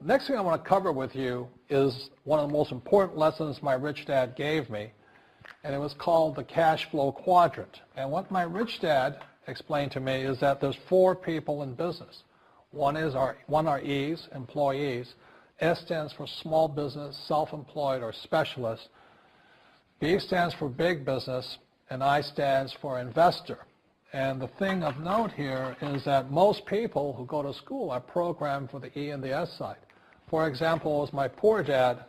The next thing I want to cover with you is one of the most important lessons my rich dad gave me, and it was called the cash flow quadrant. And what my rich dad explained to me is that there's 4 people in business. One are E's, employees. S stands for small business, self-employed, or specialist. B stands for big business, and I stands for investor. And the thing of note here is that most people who go to school are programmed for the E and the S side. For example, it was my poor dad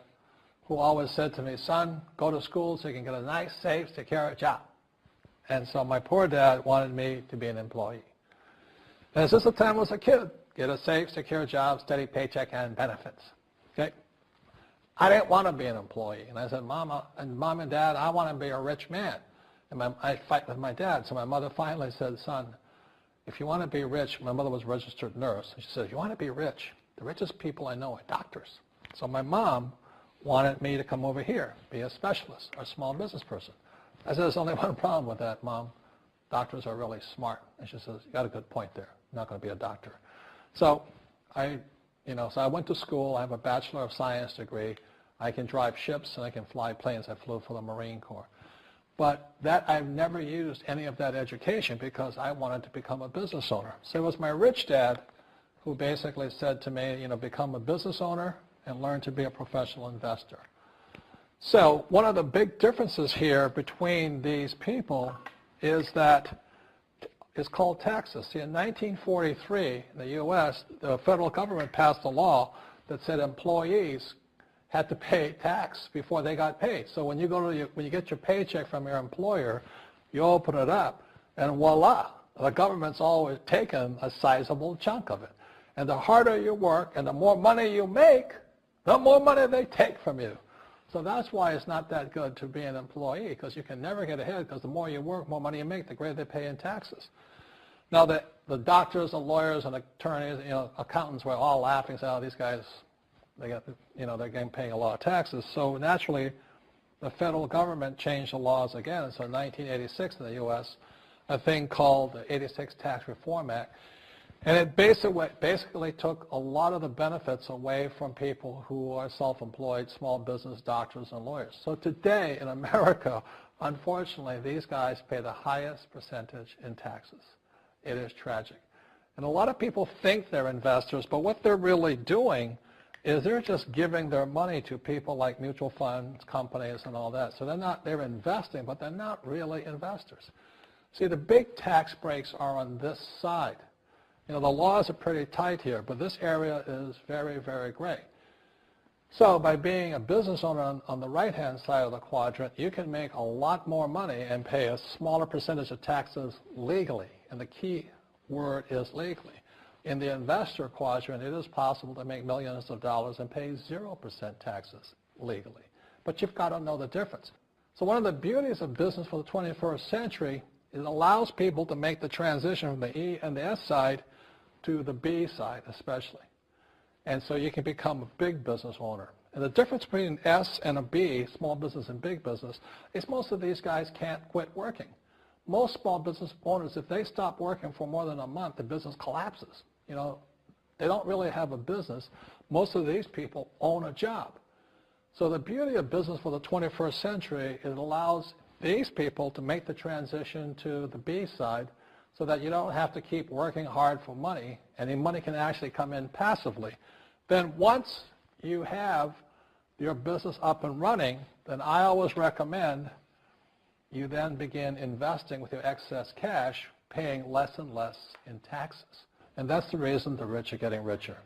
who always said to me, son, go to school so you can get a nice, safe, secure job. And so my poor dad wanted me to be an employee. And since the time I was a kid, get a safe, secure job, steady paycheck, and benefits. Okay? I didn't want to be an employee. And I said, Mom and Dad, I want to be a rich man. And I fight with my dad. So my mother finally said, son, if you want to be rich, my mother was a registered nurse. And she said, if you want to be rich, the richest people I know are doctors. So my mom wanted me to come over here, be a specialist or a small business person. I said, there's only one problem with that, Mom. Doctors are really smart. And she says, you got a good point there. I'm not going to be a doctor. So I went to school. I have a Bachelor of Science degree. I can drive ships and I can fly planes. I flew for the Marine Corps. But I've never used any of that education because I wanted to become a business owner. So it was my rich dad who basically said to me, become a business owner and learn to be a professional investor. So one of the big differences here between these people is that it's called taxes. See, in 1943, in the U.S., the federal government passed a law that said employees had to pay tax before they got paid. So when you get your paycheck from your employer, you open it up, and voila, the government's always taken a sizable chunk of it. And the harder you work and the more money you make, the more money they take from you. So that's why it's not that good to be an employee, because you can never get ahead, because the more you work, more money you make, the greater they pay in taxes. Now, the doctors and lawyers and attorneys, accountants were all laughing, saying, oh, these guys, they're getting paying a lot of taxes. So naturally, the federal government changed the laws again. So in 1986 in the U.S., a thing called the 86 Tax Reform Act, and it basically took a lot of the benefits away from people who are self-employed, small business, doctors, and lawyers. So today in America, unfortunately, these guys pay the highest percentage in taxes. It is tragic. And a lot of people think they're investors, but what they're really doing is they're just giving their money to people like mutual funds, companies, and all that. So they're investing, but they're not really investors. See, the big tax breaks are on this side. The laws are pretty tight here, but this area is very, very gray. So by being a business owner on the right-hand side of the quadrant, you can make a lot more money and pay a smaller percentage of taxes legally. And the key word is legally. In the investor quadrant, it is possible to make millions of dollars and pay 0% taxes legally. But you've got to know the difference. So one of the beauties of business for the 21st century is it allows people to make the transition from the E and the S side to the B side especially. And so you can become a big business owner. And the difference between an S and a B, small business and big business, is most of these guys can't quit working. Most small business owners, if they stop working for more than a month, the business collapses. They don't really have a business. Most of these people own a job. So the beauty of business for the 21st century is it allows these people to make the transition to the B side so that you don't have to keep working hard for money, and the money can actually come in passively. Then once you have your business up and running, then I always recommend you then begin investing with your excess cash, paying less and less in taxes. And that's the reason the rich are getting richer.